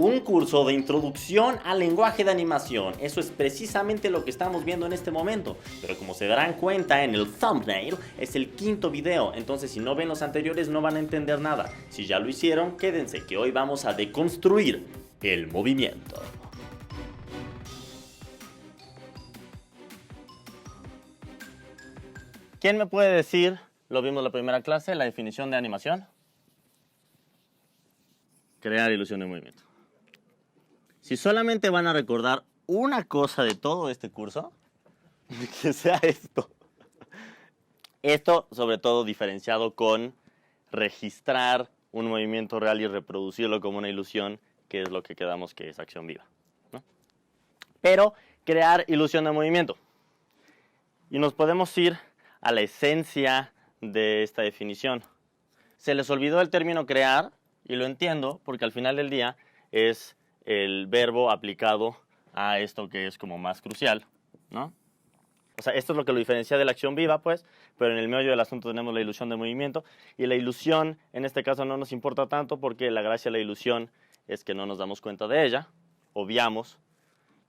Un curso de introducción al lenguaje de animación. Eso es precisamente lo que estamos viendo en este momento. Pero como se darán cuenta en el thumbnail, es el quinto video. Entonces si no ven los anteriores no van a entender nada. Si ya lo hicieron, quédense que hoy vamos a deconstruir el movimiento. ¿Quién me puede decir, lo vimos en la primera clase, la definición de animación? Crear ilusión de movimiento. Si solamente van a recordar una cosa de todo este curso, que sea esto. Esto, sobre todo, diferenciado con registrar un movimiento real y reproducirlo como una ilusión, que es lo que quedamos que es acción viva, ¿no? Pero crear ilusión de movimiento. Y nos podemos ir a la esencia de esta definición. Se les olvidó el término crear, y lo entiendo, porque al final del día es el verbo aplicado a esto que es como más crucial, ¿no? O sea, esto es lo que lo diferencia de la acción viva, pues, pero en el meollo del asunto tenemos la ilusión de movimiento, y la ilusión en este caso no nos importa tanto porque la gracia de la ilusión es que no nos damos cuenta de ella, obviamos,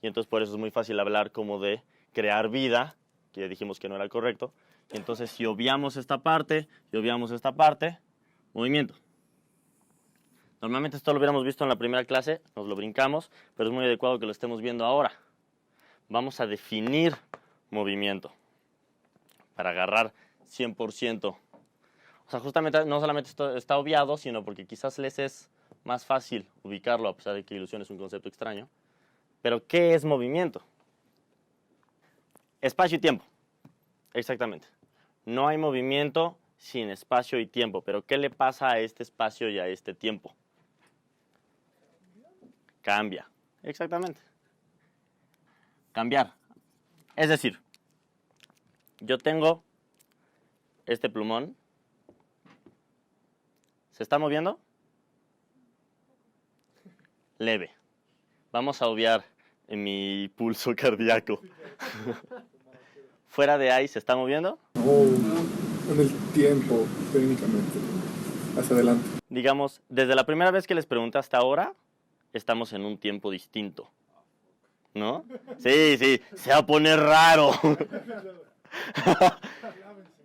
y entonces por eso es muy fácil hablar como de crear vida, que ya dijimos que no era correcto, y entonces si obviamos esta parte, movimiento. Normalmente esto lo hubiéramos visto en la primera clase, nos lo brincamos, pero es muy adecuado que lo estemos viendo ahora. Vamos a definir movimiento para agarrar 100%. O sea, justamente no solamente esto está obviado, sino porque quizás les es más fácil ubicarlo, a pesar de que ilusión es un concepto extraño. Pero, ¿qué es movimiento? Espacio y tiempo. Exactamente. No hay movimiento sin espacio y tiempo, pero ¿qué le pasa a este espacio y a este tiempo? Cambia. Exactamente. Cambiar. Es decir, yo tengo este plumón. ¿Se está moviendo? Leve. Vamos a obviar mi pulso cardíaco. ¿Fuera de ahí se está moviendo? No, en el tiempo, técnicamente, hacia adelante. Digamos, desde la primera vez que les pregunté hasta ahora, estamos en un tiempo distinto, ¿no? Sí, se va a poner raro.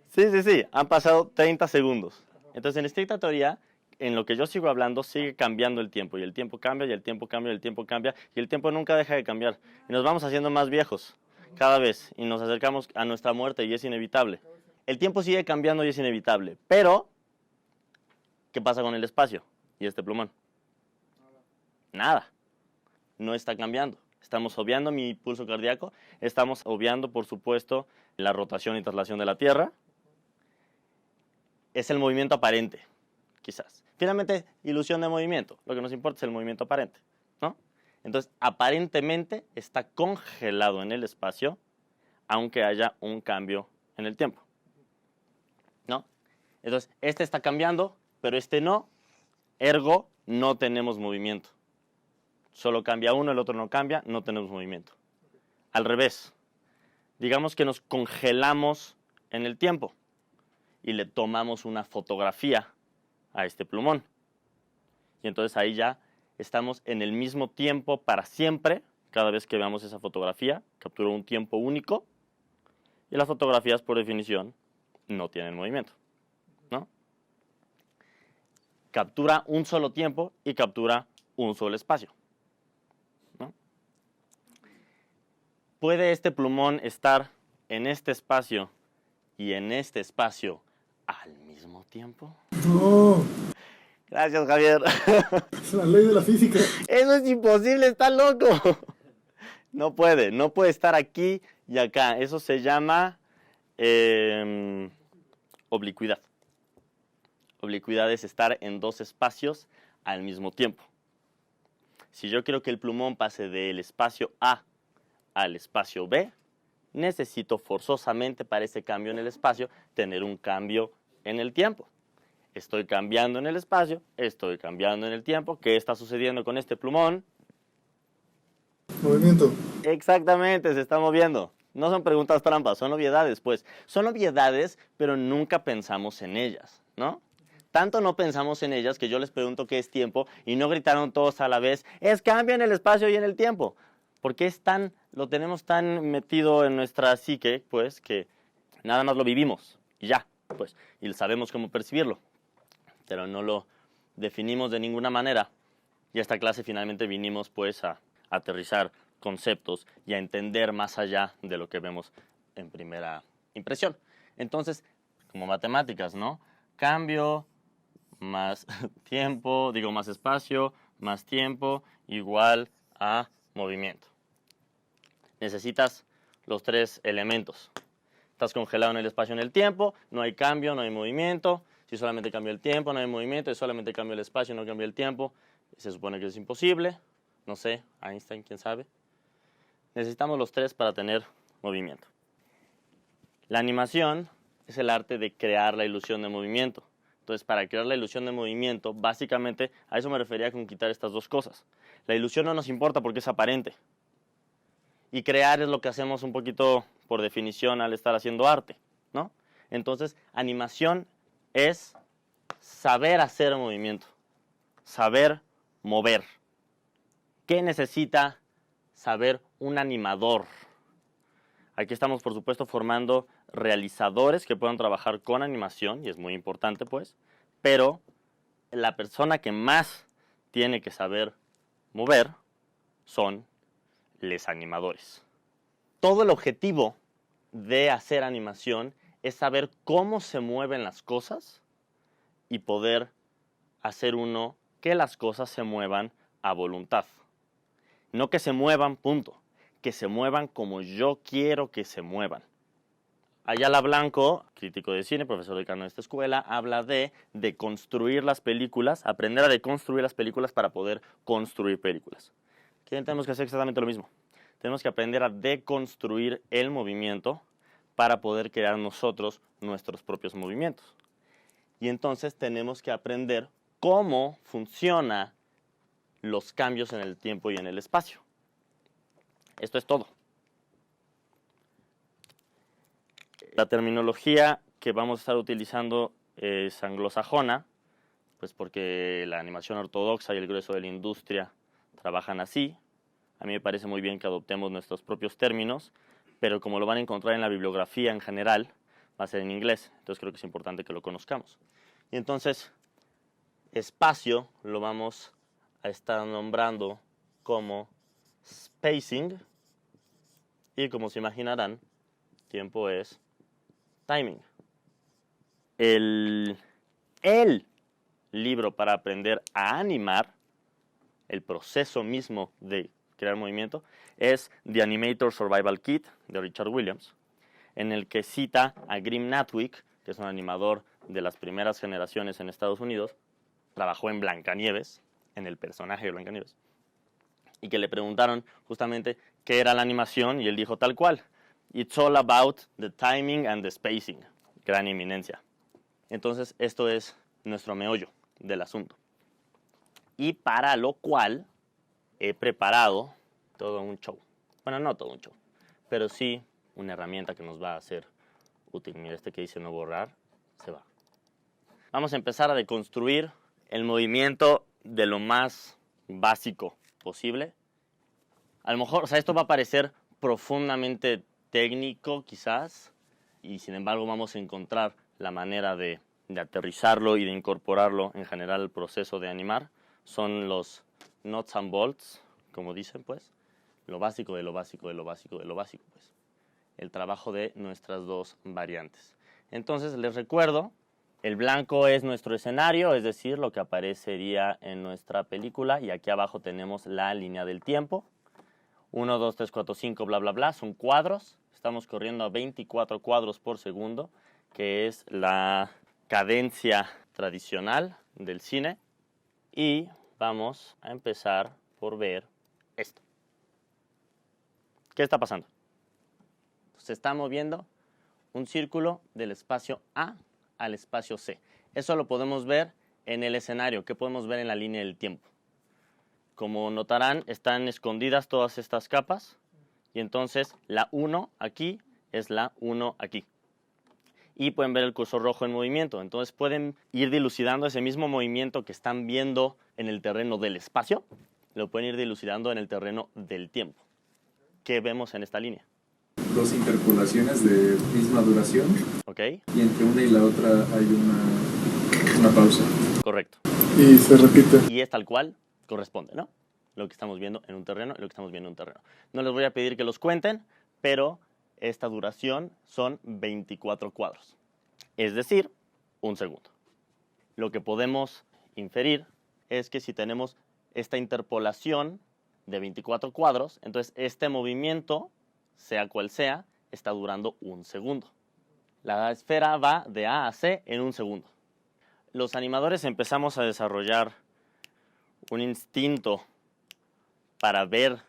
Sí, han pasado 30 segundos. Entonces, en estricta teoría, en lo que yo sigo hablando, sigue cambiando el tiempo. Y el tiempo cambia, y el tiempo cambia, y el tiempo cambia. Y el tiempo nunca deja de cambiar. Y nos vamos haciendo más viejos cada vez. Y nos acercamos a nuestra muerte, y es inevitable. El tiempo sigue cambiando y es inevitable. Pero, ¿qué pasa con el espacio y este plumón? Nada. No está cambiando. Estamos obviando mi pulso cardíaco. Estamos obviando, por supuesto, la rotación y traslación de la Tierra. Es el movimiento aparente, quizás. Finalmente, ilusión de movimiento. Lo que nos importa es el movimiento aparente, ¿no? Entonces, aparentemente está congelado en el espacio, aunque haya un cambio en el tiempo, ¿no? Entonces, este está cambiando, pero este no. Ergo, no tenemos movimiento. Solo cambia uno, el otro no cambia, no tenemos movimiento. Al revés, digamos que nos congelamos en el tiempo y le tomamos una fotografía a este plumón. Y entonces ahí ya estamos en el mismo tiempo para siempre. Cada vez que veamos esa fotografía, captura un tiempo único. Y las fotografías, por definición, no tienen movimiento, ¿no? Captura un solo tiempo y captura un solo espacio, ¿no? ¿Puede este plumón estar en este espacio y en este espacio al mismo tiempo? No, Gracias, Javier. es la ley de la física. Eso es imposible, está loco. No puede estar aquí y acá. Eso se llama oblicuidad. Oblicuidad es estar en dos espacios al mismo tiempo. Si yo quiero que el plumón pase del espacio A al espacio B, necesito forzosamente para ese cambio en el espacio tener un cambio en el tiempo. Estoy cambiando en el espacio, estoy cambiando en el tiempo. ¿Qué está sucediendo con este plumón? Movimiento. Exactamente, se está moviendo. No son preguntas trampas, son obviedades, pues. Son obviedades, pero nunca pensamos en ellas, ¿no? tanto no pensamos en ellas que yo les pregunto qué es tiempo y no gritaron todos a la vez, es cambio en el espacio y en el tiempo. Porque lo tenemos tan metido en nuestra psique, pues, que nada más lo vivimos y ya, pues, y sabemos cómo percibirlo. Pero no lo definimos de ninguna manera. Y a esta clase finalmente vinimos, pues, a aterrizar conceptos y a entender más allá de lo que vemos en primera impresión. Entonces, como matemáticas, ¿no? Cambio más tiempo, más espacio, más tiempo, igual a movimiento. Necesitas los tres elementos. Estás congelado en el espacio y en el tiempo, no hay cambio, no hay movimiento. Si solamente cambia el tiempo, no hay movimiento. Si solamente cambia el espacio, no cambia el tiempo, se supone que es imposible. No sé, Einstein, quién sabe. Necesitamos los tres para tener movimiento. La animación es el arte de crear la ilusión de movimiento. Entonces, para crear la ilusión de movimiento, básicamente, a eso me refería con quitar estas dos cosas. La ilusión no nos importa porque es aparente. Y crear es lo que hacemos un poquito por definición al estar haciendo arte, ¿no? Entonces, animación es saber hacer movimiento, saber mover. ¿Qué necesita saber un animador? Aquí estamos, por supuesto, formando realizadores que puedan trabajar con animación, y es muy importante, pues, pero la persona que más tiene que saber mover son los animadores. Todo el objetivo de hacer animación es saber cómo se mueven las cosas y poder hacer que las cosas se muevan a voluntad. No que se muevan, punto. Que se muevan como yo quiero que se muevan. Ayala Blanco, crítico de cine, profesor decano de esta escuela, habla de deconstruir las películas, aprender a deconstruir las películas para poder construir películas. Aquí tenemos que hacer exactamente lo mismo. Tenemos que aprender a deconstruir el movimiento para poder crear nosotros nuestros propios movimientos. Y entonces tenemos que aprender cómo funcionan los cambios en el tiempo y en el espacio. Esto es todo. La terminología que vamos a estar utilizando es anglosajona, pues porque la animación ortodoxa y el grueso de la industria trabajan así. A mí me parece muy bien que adoptemos nuestros propios términos, pero como lo van a encontrar en la bibliografía en general, va a ser en inglés, entonces creo que es importante que lo conozcamos. Y entonces, espacio lo vamos a estar nombrando como spacing, y como se imaginarán, tiempo es timing. El libro para aprender a animar, el proceso mismo de crear movimiento, es The Animator Survival Kit de Richard Williams, en el que cita a Grim Natwick, que es un animador de las primeras generaciones en Estados Unidos, trabajó en Blancanieves, en el personaje de Blancanieves, y que le preguntaron justamente qué era la animación, y él dijo tal cual: It's all about the timing and the spacing. Gran eminencia. Entonces, esto es nuestro meollo del asunto. Y para lo cual he preparado todo un show. Bueno, no todo un show, pero sí una herramienta que nos va a hacer útil. Mira, que dice no borrar, se va. Vamos a empezar a deconstruir el movimiento de lo más básico posible. A lo mejor, esto va a parecer profundamente técnico quizás, y sin embargo vamos a encontrar la manera de aterrizarlo y de incorporarlo en general al proceso de animar. Son los nuts and bolts, como dicen, pues, lo básico de lo básico de lo básico de lo básico, pues, el trabajo de nuestras dos variantes. Entonces les recuerdo, el blanco es nuestro escenario, es decir, lo que aparecería en nuestra película, y aquí abajo tenemos la línea del tiempo. 1, 2, 3, 4, 5, bla, bla, bla, son cuadros. Estamos corriendo a 24 cuadros por segundo, que es la cadencia tradicional del cine. Y vamos a empezar por ver esto. ¿Qué está pasando? Se está moviendo un círculo del espacio A al espacio C. Eso lo podemos ver en el escenario. ¿Qué podemos ver en la línea del tiempo? Como notarán, están escondidas todas estas capas, y entonces la 1 aquí es la 1 aquí. y pueden ver el cursor rojo en movimiento. Entonces pueden ir dilucidando ese mismo movimiento que están viendo en el terreno del espacio, lo pueden ir dilucidando en el terreno del tiempo. ¿Qué vemos en esta línea? Dos interpolaciones de misma duración. ¿Ok? Y entre una y la otra hay una pausa. Correcto. Y se repite. Y es tal cual corresponde, ¿no? Lo que estamos viendo en un terreno y lo que estamos viendo en un terreno. No les voy a pedir que los cuenten, pero esta duración son 24 cuadros. Es decir, un segundo. Lo que podemos inferir es que si tenemos esta interpolación de 24 cuadros, entonces este movimiento, sea cual sea, está durando un segundo. La esfera va de A a C en un segundo. Los animadores empezamos a desarrollar un instinto para ver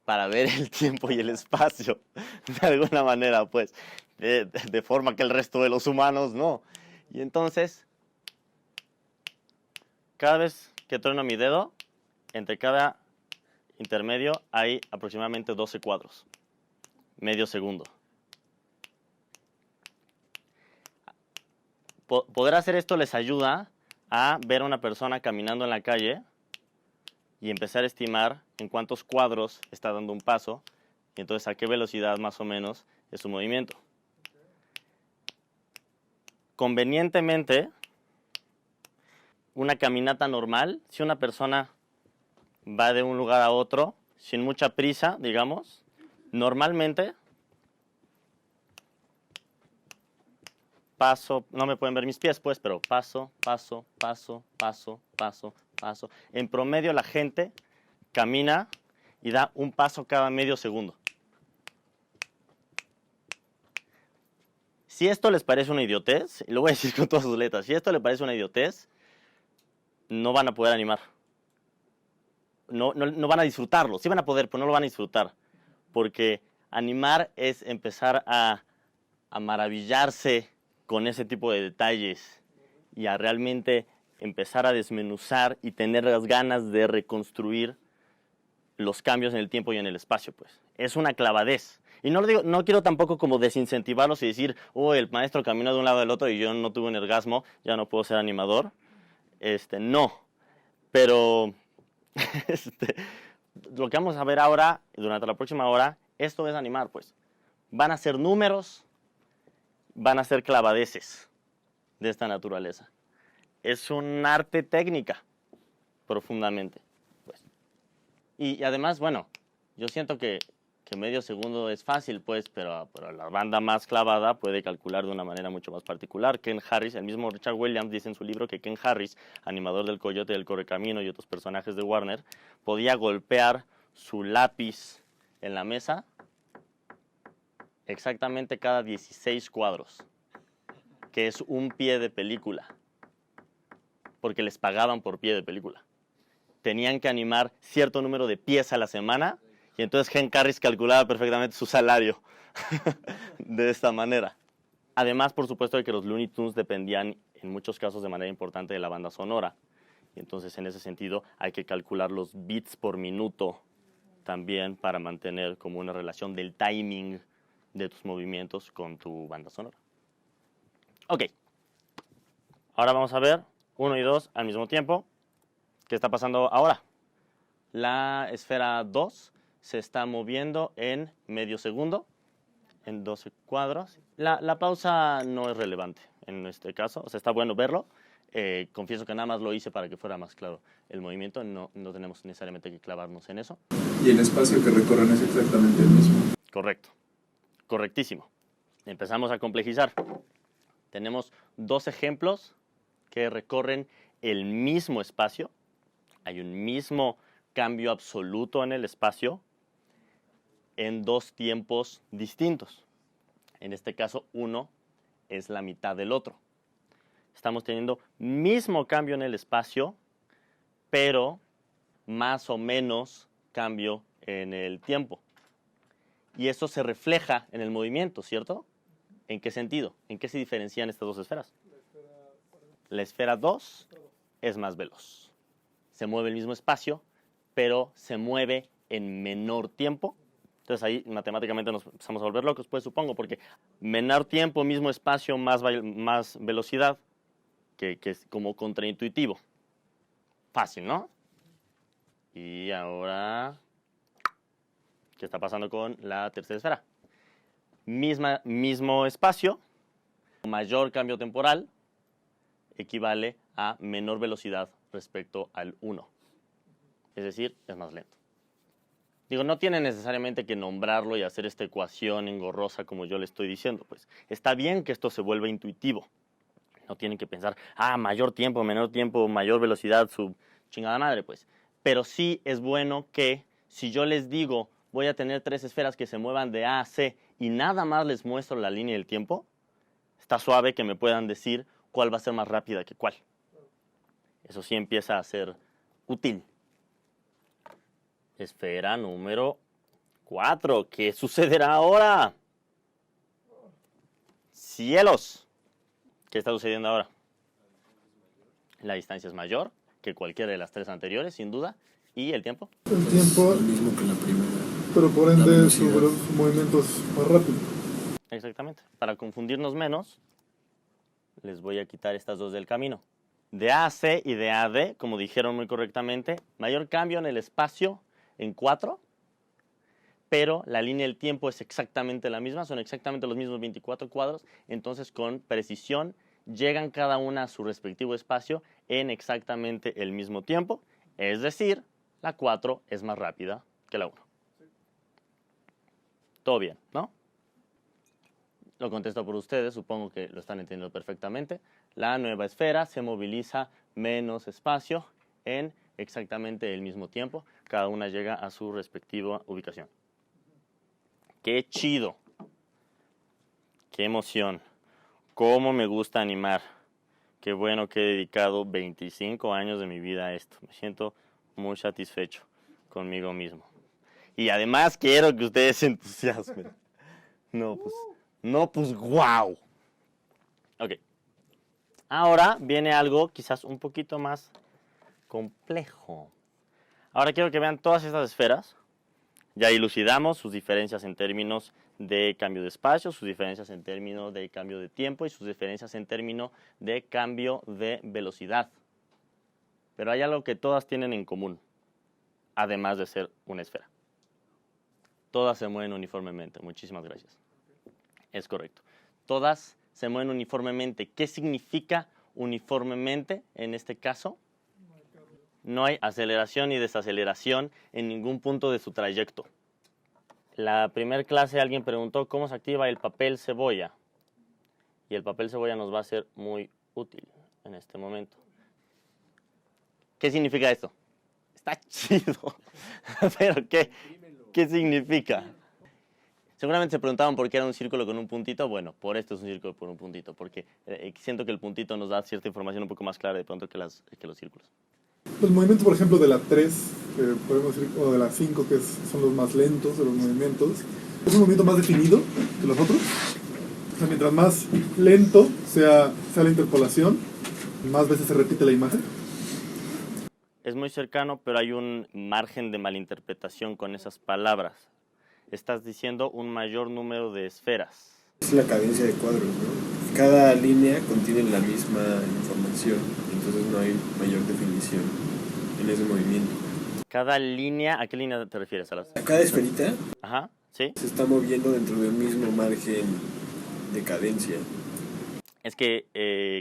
el tiempo y el espacio, de alguna manera, pues, de forma que el resto de los humanos no. Y entonces, cada vez que trueno mi dedo, entre cada intermedio hay aproximadamente 12 cuadros, medio segundo. Poder hacer esto les ayuda a ver a una persona caminando en la calle y empezar a estimar en cuántos cuadros está dando un paso y entonces a qué velocidad más o menos es su movimiento. Convenientemente, una caminata normal, si una persona va de un lugar a otro sin mucha prisa, digamos, normalmente paso, no me pueden ver mis pies pues, pero paso, paso, paso, paso, paso, paso. En promedio la gente camina y da un paso cada medio segundo. Si esto les parece una idiotez, y lo voy a decir con todas sus letras, si esto les parece una idiotez, no van a poder animar. No van a disfrutarlo. Sí van a poder, pero no lo van a disfrutar. Porque animar es empezar a maravillarse con ese tipo de detalles y a realmente empezar a desmenuzar y tener las ganas de reconstruir los cambios en el tiempo y en el espacio, pues. Es una clavadez. Y no lo digo, no quiero tampoco como desincentivarlos y decir, oh, el maestro caminó de un lado al otro y yo no tuve un orgasmo, ya no puedo ser animador. No. Pero lo que vamos a ver ahora, durante la próxima hora, esto es animar, pues. Van a ser números, van a ser clavadeces de esta naturaleza. Es un arte técnica, profundamente. Pues. Y además, bueno, yo siento que medio segundo es fácil, pues, pero la banda más clavada puede calcular de una manera mucho más particular. Ken Harris, el mismo Richard Williams, dice en su libro que Ken Harris, animador del Coyote del Correcamino y otros personajes de Warner, podía golpear su lápiz en la mesa exactamente cada 16 cuadros, que es un pie de película, porque les pagaban por pie de película. Tenían que animar cierto número de pies a la semana, y entonces Ken Harris calculaba perfectamente su salario de esta manera. Además, por supuesto, de que los Looney Tunes dependían en muchos casos de manera importante de la banda sonora. Y entonces, en ese sentido, hay que calcular los beats por minuto también para mantener como una relación del timing de tus movimientos con tu banda sonora. Ok. Ahora vamos a ver 1 y 2 al mismo tiempo. ¿Qué está pasando ahora? La esfera 2 se está moviendo en medio segundo, en 12 cuadros. La pausa no es relevante en este caso, o sea, está bueno verlo. Confieso que nada más lo hice para que fuera más claro el movimiento, no tenemos necesariamente que clavarnos en eso. Y el espacio que recorren es exactamente el mismo. Correcto, correctísimo. Empezamos a complejizar. Tenemos 2 ejemplos que recorren el mismo espacio. Hay un mismo cambio absoluto en el espacio en 2 tiempos distintos. En este caso, uno es la mitad del otro. Estamos teniendo mismo cambio en el espacio, pero más o menos cambio en el tiempo. Y eso se refleja en el movimiento, ¿cierto? ¿En qué sentido? ¿En qué se diferencian estas 2 esferas? La esfera 2 es más veloz. Se mueve el mismo espacio, pero se mueve en menor tiempo Entonces ahí matemáticamente nos empezamos a volver locos, pues supongo, porque menor tiempo, mismo espacio, más velocidad, que es como contraintuitivo. Fácil, ¿no? Y ahora, ¿qué está pasando con la tercera esfera? Mismo espacio, mayor cambio temporal, equivale a menor velocidad respecto al 1. Es decir, es más lento. Digo, no tiene necesariamente que nombrarlo y hacer esta ecuación engorrosa como yo le estoy diciendo, pues. Está bien que esto se vuelva intuitivo. No tienen que pensar, mayor tiempo, mayor velocidad, su chingada madre, pues. Pero sí es bueno que, si yo les digo, voy a tener 3 esferas que se muevan de A a C y nada más les muestro la línea del tiempo, está suave que me puedan decir cuál va a ser más rápida que cuál. Eso sí empieza a ser útil. Esfera número 4. ¿Qué sucederá ahora? ¡Cielos! ¿Qué está sucediendo ahora? La distancia es mayor que cualquiera de las 3 anteriores, sin duda. ¿Y el tiempo? El tiempo, Es lo mismo que la primera. pero por La ende velocidad. su movimiento es más rápido. Exactamente. Para confundirnos menos, les voy a quitar estas dos del camino. De A a C y de A a D, como dijeron muy correctamente, mayor cambio en el espacio en 4, pero la línea del tiempo es exactamente la misma, son exactamente los mismos 24 cuadros, entonces con precisión llegan cada una a su respectivo espacio en exactamente el mismo tiempo, es decir, la 4 es más rápida que la 1. Todo bien, ¿no? Lo contesto por ustedes, supongo que lo están entendiendo perfectamente. La nueva esfera se moviliza menos espacio en exactamente el mismo tiempo. Cada una llega a su respectiva ubicación. ¡Qué chido! ¡Qué emoción! ¡Cómo me gusta animar! ¡Qué bueno que he dedicado 25 años de mi vida a esto! Me siento muy satisfecho conmigo mismo. Y además quiero que ustedes se entusiasmen. No, pues, ¡guau! Ok. Ahora viene algo quizás un poquito más complejo. Ahora quiero que vean todas estas esferas. Ya dilucidamos sus diferencias en términos de cambio de espacio, sus diferencias en términos de cambio de tiempo y sus diferencias en términos de cambio de velocidad. Pero hay algo que todas tienen en común, además de ser una esfera. Todas se mueven uniformemente. Muchísimas gracias. Es correcto. Todas se mueven uniformemente. ¿Qué significa uniformemente en este caso? No hay aceleración ni desaceleración en ningún punto de su trayecto. La primera clase alguien preguntó cómo se activa el papel cebolla. Y el papel cebolla nos va a ser muy útil en este momento. ¿Qué significa esto? Está chido. ¿Pero qué significa? Seguramente se preguntaban por qué era un círculo con un puntito. Bueno, por esto es un círculo con un puntito, porque siento que el puntito nos da cierta información un poco más clara de pronto que los círculos. Los movimientos, por ejemplo, de la 3, podemos decir, o de la 5, son los más lentos de los movimientos, es un movimiento más definido que los otros. O sea, mientras más lento sea la interpolación, más veces se repite la imagen. Es muy cercano, pero hay un margen de malinterpretación con esas palabras. Estás diciendo un mayor número de esferas. Es la cadencia de cuadros, ¿no? Cada línea contiene la misma información, entonces no hay mayor definición en ese movimiento. Cada línea, ¿a qué línea te refieres? ¿A Cada esferita Ajá, ¿sí? se está moviendo dentro de un mismo margen de cadencia. Es que,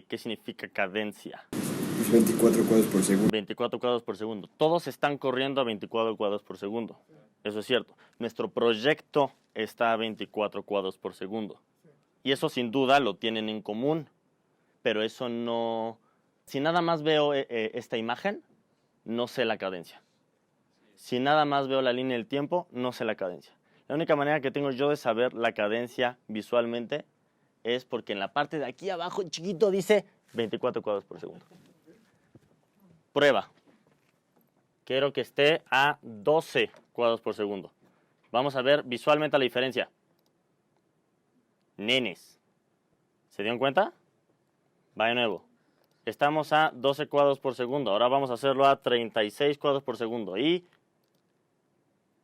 ¿qué significa cadencia? Pues 24 cuadros por segundo. 24 cuadros por segundo. Todos están corriendo a 24 cuadros por segundo. Eso es cierto. Nuestro proyecto está a 24 cuadros por segundo. Y eso sin duda lo tienen en común. Pero eso no... Si nada más veo esta imagen, no sé la cadencia. Si nada más veo la línea del tiempo, no sé la cadencia. La única manera que tengo yo de saber la cadencia visualmente es porque en la parte de aquí abajo, en chiquito, dice 24 cuadros por segundo. Prueba. Quiero que esté a 12 cuadros por segundo. Vamos a ver visualmente la diferencia. Nenes. ¿Se dieron cuenta? Va de nuevo. Estamos a 12 cuadros por segundo. Ahora vamos a hacerlo a 36 cuadros por segundo. ¿Y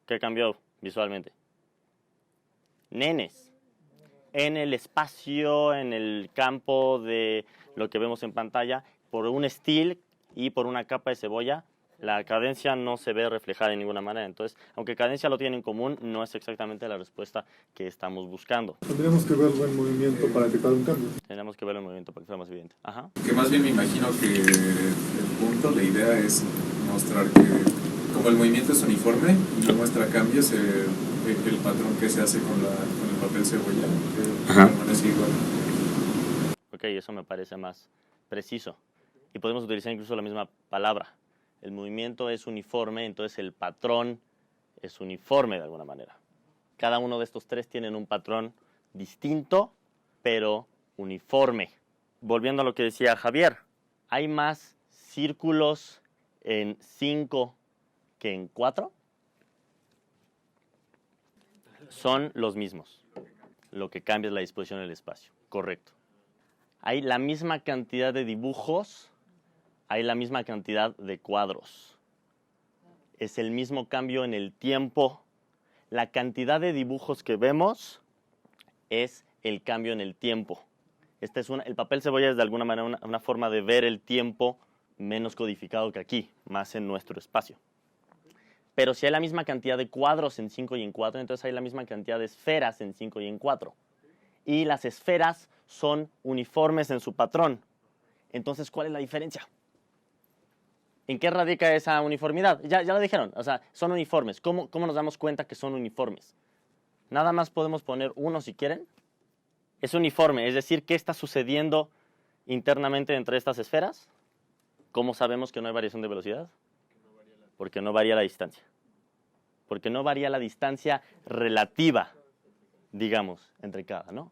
qué cambió visualmente? nenes. En el espacio, en el campo de lo que vemos en pantalla, por un steel y por una capa de cebolla, la cadencia no se ve reflejada de ninguna manera. Entonces, aunque cadencia lo tiene en común, no es exactamente la respuesta que estamos buscando. Tendríamos que verlo en movimiento para detectar un cambio. Tenemos que verlo en movimiento para que sea más evidente. Ajá. Que más bien me imagino que el punto, la idea es mostrar que como el movimiento es uniforme y no muestra cambios, el patrón que se hace con el papel cebolla permanece igual. Ok, eso me parece más preciso. Y podemos utilizar incluso la misma palabra. El movimiento es uniforme, entonces el patrón es uniforme de alguna manera. Cada uno de estos tres tienen un patrón distinto, pero uniforme. Volviendo a lo que decía Javier, hay más círculos en 5 que en 4. Son los mismos. Lo que cambia es la disposición del espacio. Correcto. Hay la misma cantidad de dibujos, hay la misma cantidad de cuadros. Es el mismo cambio en el tiempo. La cantidad de dibujos que vemos es el cambio en el tiempo. El papel cebolla es de alguna manera una forma de ver el tiempo menos codificado que aquí, más en nuestro espacio. Pero si hay la misma cantidad de cuadros en 5 y en 4, entonces hay la misma cantidad de esferas en 5 y en 4. Y las esferas son uniformes en su patrón. Entonces, ¿cuál es la diferencia? ¿En qué radica esa uniformidad? Ya lo dijeron, o sea, son uniformes. ¿Cómo nos damos cuenta que son uniformes? Nada más podemos poner uno si quieren. Es uniforme, es decir, ¿qué está sucediendo internamente entre estas esferas? ¿Cómo sabemos que no hay variación de velocidad? Porque no varía la distancia. Porque no varía la distancia relativa, digamos, entre cada, ¿no?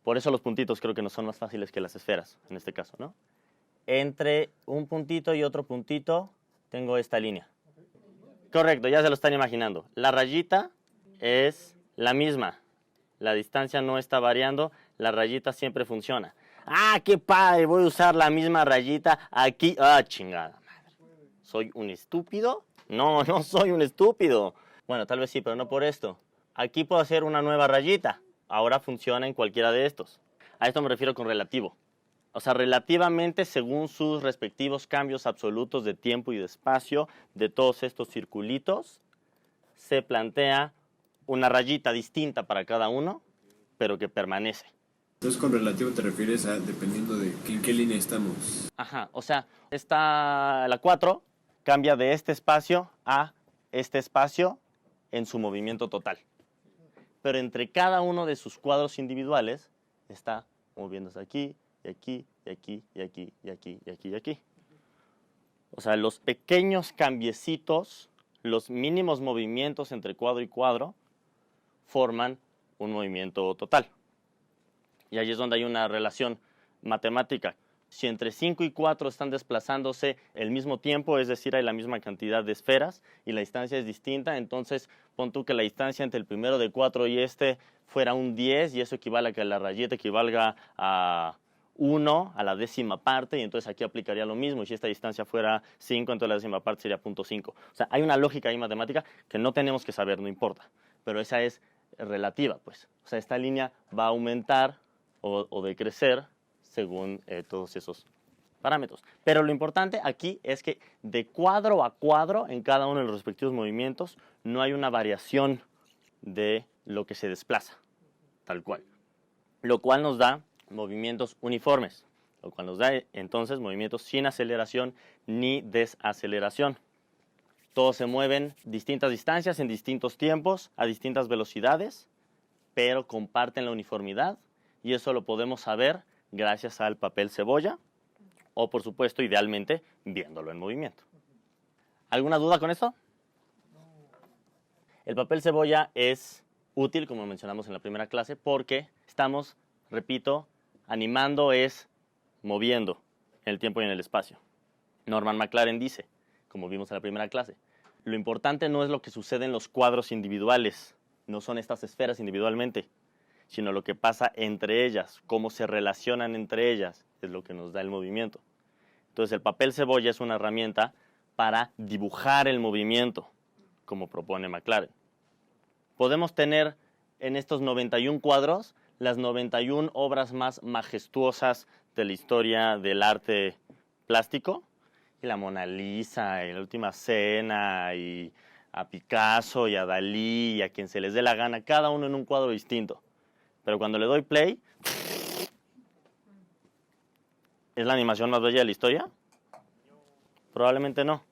Por eso los puntitos creo que no son más fáciles que las esferas, en este caso, ¿no? Entre un puntito y otro puntito tengo esta línea. Correcto, ya se lo están imaginando. La rayita es la misma. La distancia no está variando, la rayita siempre funciona. ¡Ah, qué padre! Voy a usar la misma rayita aquí. ¡Ah, chingada madre! ¿Soy un estúpido? No, no soy un estúpido. Bueno, tal vez sí, pero no por esto. Aquí puedo hacer una nueva rayita. Ahora funciona en cualquiera de estos. A esto me refiero con relativo. O sea, relativamente según sus respectivos cambios absolutos de tiempo y de espacio de todos estos circulitos, se plantea una rayita distinta para cada uno, pero que permanece. Entonces, con relativo te refieres a dependiendo de en qué línea estamos. Ajá, o sea, la 4 cambia de este espacio a este espacio en su movimiento total. Pero entre cada uno de sus cuadros individuales está moviéndose aquí, y aquí, y aquí, y aquí, y aquí, y aquí, y aquí. O sea, los pequeños cambiecitos, los mínimos movimientos entre cuadro y cuadro, forman un movimiento total. Y ahí es donde hay una relación matemática. Si entre 5 y 4 están desplazándose el mismo tiempo, es decir, hay la misma cantidad de esferas y la distancia es distinta, entonces pon tú que la distancia entre el primero de 4 y este fuera un 10 y eso equivale a que la rayeta equivalga a 1 a la décima parte y entonces aquí aplicaría lo mismo. Y si esta distancia fuera 5, entonces la décima parte sería 0.5. O sea, hay una lógica ahí matemática que no tenemos que saber, no importa. Pero esa es relativa, pues. O sea, esta línea va a aumentar o decrecer según todos esos parámetros. Pero lo importante aquí es que de cuadro a cuadro, en cada uno de los respectivos movimientos, no hay una variación de lo que se desplaza, tal cual. Lo cual nos da movimientos uniformes, lo cual nos da entonces movimientos sin aceleración ni desaceleración. Todos se mueven distintas distancias en distintos tiempos, a distintas velocidades, pero comparten la uniformidad y eso lo podemos saber gracias al papel cebolla o, por supuesto, idealmente, viéndolo en movimiento. ¿Alguna duda con esto? El papel cebolla es útil, como mencionamos en la primera clase, porque estamos, repito, animando es moviendo en el tiempo y en el espacio. Norman McLaren dice, como vimos en la primera clase, lo importante no es lo que sucede en los cuadros individuales, no son estas esferas individualmente, sino lo que pasa entre ellas, cómo se relacionan entre ellas, es lo que nos da el movimiento. Entonces el papel cebolla es una herramienta para dibujar el movimiento, como propone McLaren. Podemos tener en estos 91 cuadros las 91 obras más majestuosas de la historia del arte plástico. Y la Mona Lisa, y la Última Cena, y a Picasso, y a Dalí, y a quien se les dé la gana, cada uno en un cuadro distinto. Pero cuando le doy play, ¿es la animación más bella de la historia? Probablemente no.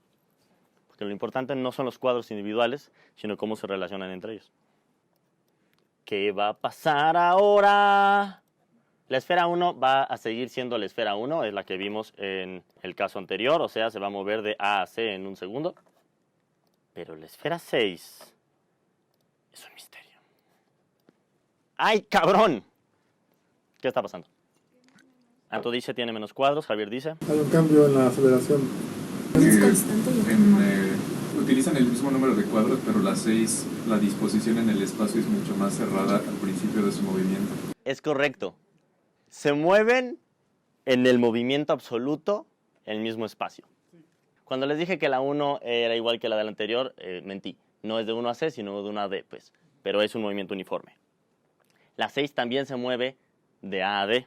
Porque lo importante no son los cuadros individuales, sino cómo se relacionan entre ellos. ¿Qué va a pasar ahora? La esfera 1 va a seguir siendo la esfera 1, es la que vimos en el caso anterior, o sea, se va a mover de A a C en un segundo. Pero la esfera 6 es un misterio. ¡Ay, cabrón! ¿Qué está pasando? Anto dice tiene menos cuadros, Javier dice. Hay un cambio en la aceleración. Es constante y utilizan el mismo número de cuadros, pero la 6, la disposición en el espacio es mucho más cerrada al principio de su movimiento. Es correcto. Se mueven en el movimiento absoluto en el mismo espacio. Cuando les dije que la 1 era igual que la del anterior, mentí. No es de 1 a C, sino de 1 a D, pues. Pero es un movimiento uniforme. La 6 también se mueve de A a D.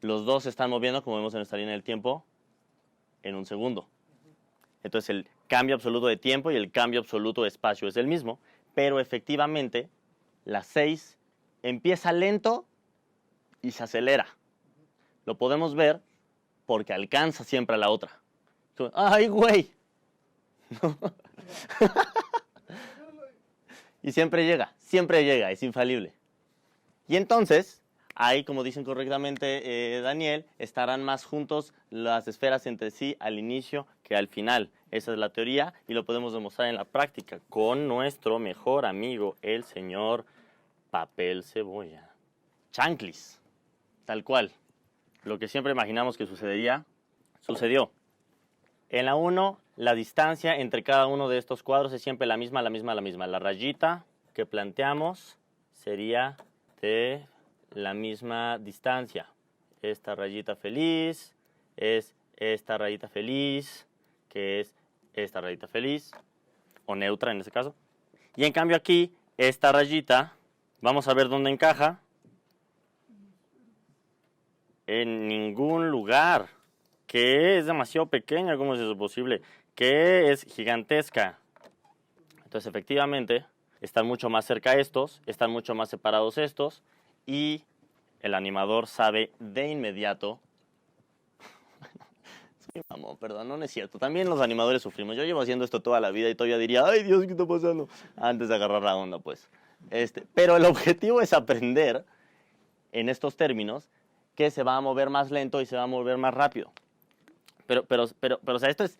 Los dos se están moviendo, como vemos en esta línea del tiempo, en un segundo. Entonces el cambio absoluto de tiempo y el cambio absoluto de espacio es el mismo, pero efectivamente la 6 empieza lento y se acelera. Lo podemos ver porque alcanza siempre a la otra. ¡Ay, güey! Y siempre llega, es infalible. Y entonces, ahí, como dicen correctamente Daniel, estarán más juntos las esferas entre sí al inicio que al final. Esa es la teoría y lo podemos demostrar en la práctica con nuestro mejor amigo, el señor Papel Cebolla. Chanclis. Tal cual. Lo que siempre imaginamos que sucedería, sucedió. En la 1, la distancia entre cada uno de estos cuadros es siempre la misma. La rayita que planteamos sería de la misma distancia. Esta rayita feliz es esta rayita feliz, que es esta rayita feliz, o neutra en este caso. Y en cambio aquí, esta rayita, vamos a ver dónde encaja. En ningún lugar, que es demasiado pequeña, ¿cómo es eso posible? Que es gigantesca. Entonces, efectivamente, están mucho más cerca estos, están mucho más separados estos, y el animador sabe de inmediato. Sí, mamón, perdón, no es cierto. También los animadores sufrimos. Yo llevo haciendo esto toda la vida y todavía diría, ay Dios, ¿qué está pasando? Antes de agarrar la onda, pues. Pero el objetivo es aprender en estos términos que se va a mover más lento y se va a mover más rápido. Pero, o sea, esto es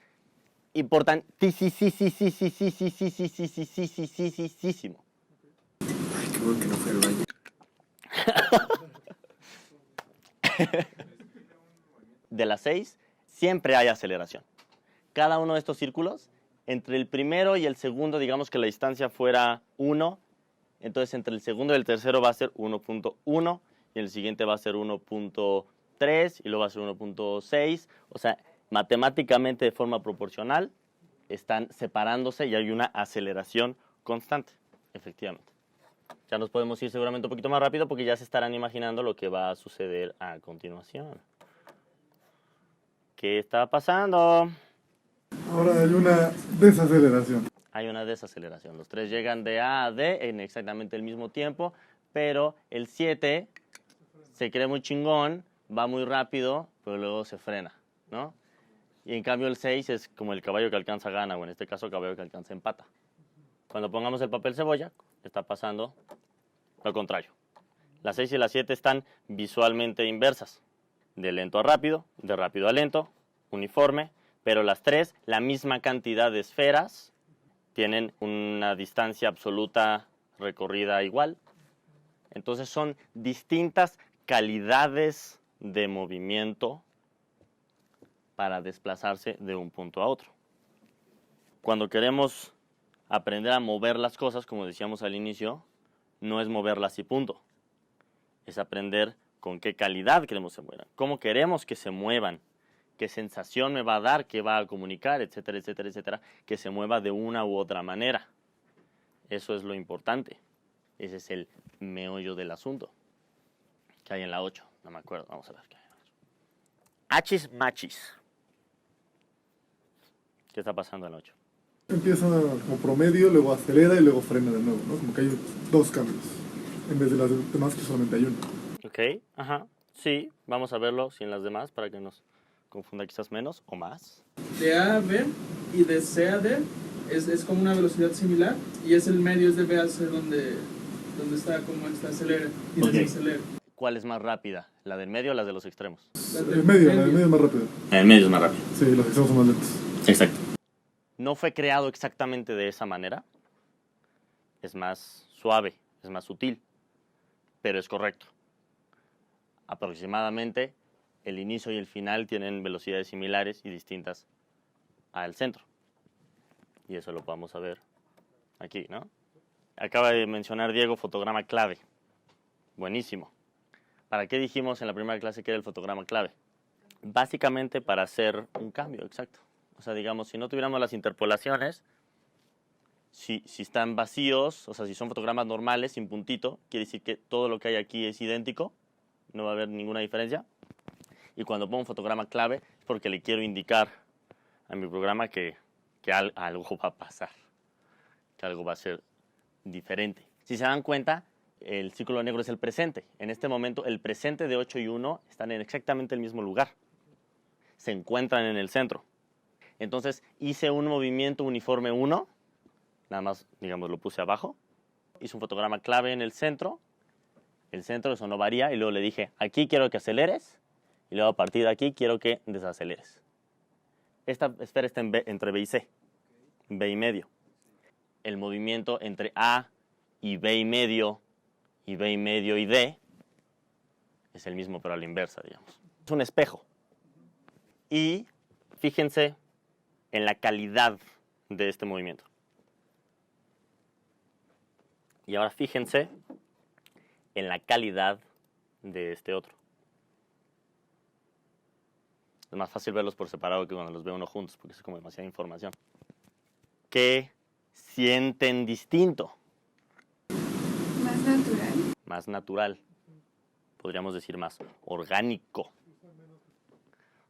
importantísimo. Ay, qué bueno que no fue al baño. De las 6, siempre hay aceleración. Cada uno de estos círculos, entre el primero y el segundo, digamos que la distancia fuera 1, entonces entre el segundo y el tercero va a ser 1.1, y el siguiente va a ser 1.3, y luego va a ser 1.6. O sea, matemáticamente de forma proporcional, están separándose y hay una aceleración constante, efectivamente. Ya nos podemos ir seguramente un poquito más rápido porque ya se estarán imaginando lo que va a suceder a continuación. ¿Qué está pasando? Ahora hay una desaceleración. Hay una desaceleración. Los tres llegan de A a D en exactamente el mismo tiempo, pero el 7 se cree muy chingón, va muy rápido, pero luego se frena, ¿no? Y en cambio el 6 es como el caballo que alcanza gana, o en este caso el caballo que alcanza empata. Cuando pongamos el papel cebolla, está pasando lo contrario. La 6 y la 7 están visualmente inversas. De lento a rápido, de rápido a lento, uniforme, pero las tres, la misma cantidad de esferas, tienen una distancia absoluta recorrida igual. Entonces son distintas calidades de movimiento para desplazarse de un punto a otro. Cuando queremos aprender a mover las cosas, como decíamos al inicio, no es moverlas y punto. Es aprender con qué calidad queremos que se muevan, cómo queremos que se muevan, qué sensación me va a dar, qué va a comunicar, etcétera, etcétera, etcétera, que se mueva de una u otra manera. Eso es lo importante. Ese es el meollo del asunto. ¿Qué hay en la 8? No me acuerdo. Vamos a ver qué hay en la 8. Achis machis. ¿Qué está pasando en la 8? Empieza como promedio, luego acelera y luego frena de nuevo, ¿no? Como que hay dos cambios, en vez de las demás que solamente hay uno. Ok, ajá. Sí, vamos a verlo sin las demás para que nos confunda quizás menos o más. De A a B y de C a D es como una velocidad similar y es el medio, es de B a C donde está como está acelera y Ok. desacelera. ¿Cuál es más rápida? ¿La del medio o la de los extremos? La La del medio es más rápido. La del medio es más rápida. Sí, los extremos son más lentos. Exacto. No fue creado exactamente de esa manera. Es más suave, es más sutil, pero es correcto. Aproximadamente el inicio y el final tienen velocidades similares y distintas al centro. Y eso lo podemos ver aquí, ¿no? Acaba de mencionar Diego fotograma clave. Buenísimo. ¿Para qué dijimos en la primera clase que era el fotograma clave? Básicamente para hacer un cambio, exacto. O sea, digamos, si no tuviéramos las interpolaciones, si están vacíos, o sea, si son fotogramas normales, sin puntito, quiere decir que todo lo que hay aquí es idéntico, no va a haber ninguna diferencia. Y cuando pongo un fotograma clave es porque le quiero indicar a mi programa que algo va a pasar, que algo va a ser diferente. Si se dan cuenta, el círculo negro es el presente. En este momento, el presente de 8 y 1 están en exactamente el mismo lugar. Se encuentran en el centro. Entonces, hice un movimiento uniforme 1, nada más, digamos, lo puse abajo. Hice un fotograma clave en el centro, eso no varía, y luego le dije, aquí quiero que aceleres, y luego a partir de aquí quiero que desaceleres. Esta esfera está entre B y C, B y medio. El movimiento entre A y B y medio y D es el mismo, pero a la inversa, digamos. Es un espejo. Y fíjense en la calidad de este movimiento. Y ahora fíjense en la calidad de este otro. Es más fácil verlos por separado que cuando los veo uno juntos, porque es como demasiada información. ¿Qué sienten distinto? Más natural. Más natural. Podríamos decir más orgánico.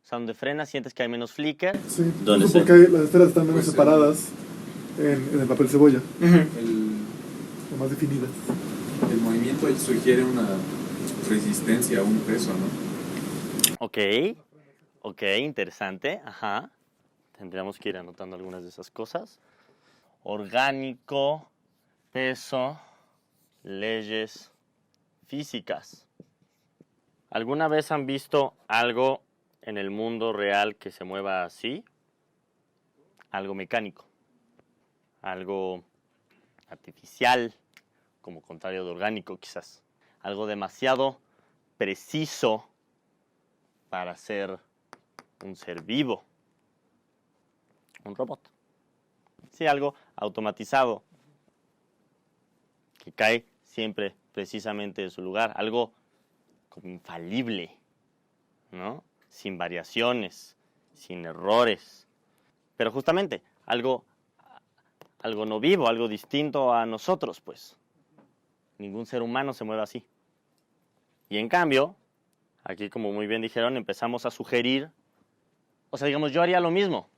O sea, donde frenas sientes que hay menos flicker. Sí, ¿Dónde eso se? porque las esferas están menos Pues, separadas en el papel cebolla, o más definidas. El movimiento sugiere una resistencia, un peso, ¿no? Ok, interesante. Ajá. Tendríamos que ir anotando algunas de esas cosas. Orgánico, peso, leyes físicas. ¿Alguna vez han visto algo en el mundo real que se mueva así? Algo mecánico, algo artificial, como contrario de orgánico quizás. Algo demasiado preciso para ser un ser vivo. Un robot. Sí, algo automatizado, que cae siempre precisamente en su lugar. Algo como infalible, ¿no? Sin variaciones, sin errores. Pero justamente, algo no vivo, algo distinto a nosotros, pues. Ningún ser humano se mueve así. Y en cambio, aquí como muy bien dijeron, empezamos a sugerir, o sea, digamos, yo haría lo mismo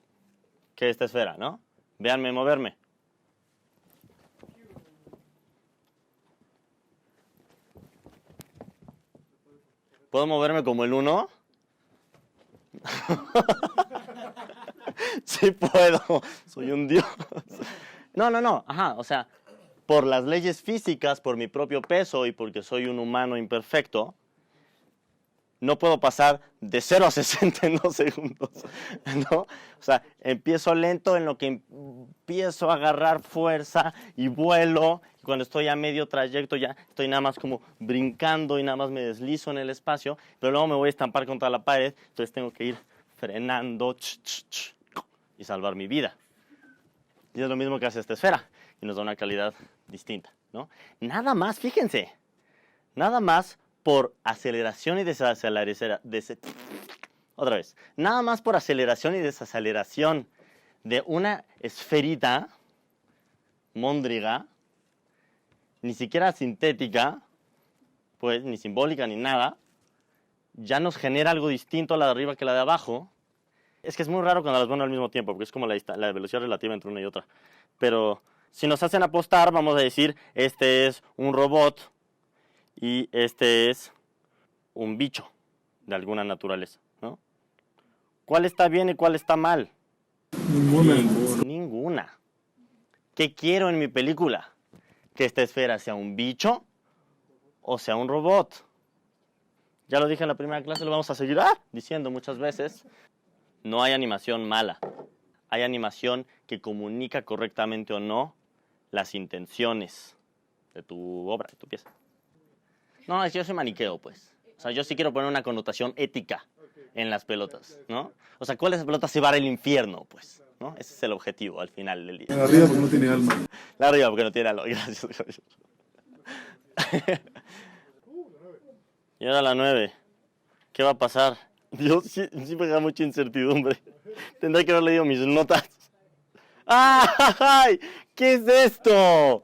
que esta esfera, ¿no? Véanme moverme. ¿Puedo moverme como el 1? Sí puedo, soy un dios. No, ajá, o sea, por las leyes físicas, por mi propio peso y porque soy un humano imperfecto, no puedo pasar de 0 a 60 en 2 segundos, ¿no? O sea, empiezo lento en lo que empiezo a agarrar fuerza y vuelo. Y cuando estoy a medio trayecto ya estoy nada más como brincando y nada más me deslizo en el espacio, pero luego me voy a estampar contra la pared, entonces tengo que ir frenando y salvar mi vida. Y es lo mismo que hace esta esfera y nos da una calidad distinta, ¿no? Nada más, fíjense, nada más por aceleración y desaceleración, otra vez, nada más por aceleración y desaceleración de una esferita móndriga, ni siquiera sintética, pues, ni simbólica ni nada, ya nos genera algo distinto a la de arriba que la de abajo. Es que es muy raro cuando las ven al mismo tiempo, porque es como la velocidad relativa entre una y otra. Pero si nos hacen apostar, vamos a decir, este es un robot y este es un bicho de alguna naturaleza, ¿no? ¿Cuál está bien y cuál está mal? Ninguna. ¿Qué quiero en mi película? ¿Que esta esfera sea un bicho o sea un robot? Ya lo dije en la primera clase, lo vamos a seguir diciendo muchas veces. No hay animación mala. Hay animación que comunica correctamente o no las intenciones de tu obra, de tu pieza. No, es que yo soy maniqueo, pues. O sea, yo sí quiero poner una connotación ética en las pelotas, ¿no? O sea, ¿cuál de esas pelotas se va al infierno, pues? ¿No? Ese es el objetivo al final del día. La arriba porque no tiene alma. La arriba porque no tiene alma. Gracias, gracias. Y ahora la 9. ¿Qué va a pasar? Dios, sí me da mucha incertidumbre. Tendré que haber leído mis notas. ¡Ay! ¿Qué es esto?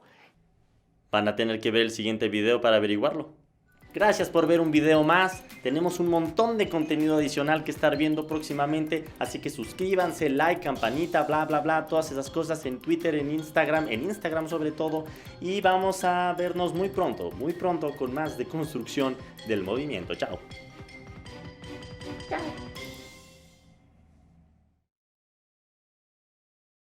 Van a tener que ver el siguiente video para averiguarlo. Gracias por ver un video más. Tenemos un montón de contenido adicional que estar viendo próximamente. Así que suscríbanse, like, campanita, bla, bla, bla. Todas esas cosas en Twitter, en Instagram sobre todo. Y vamos a vernos muy pronto con más de construcción del movimiento. Chao.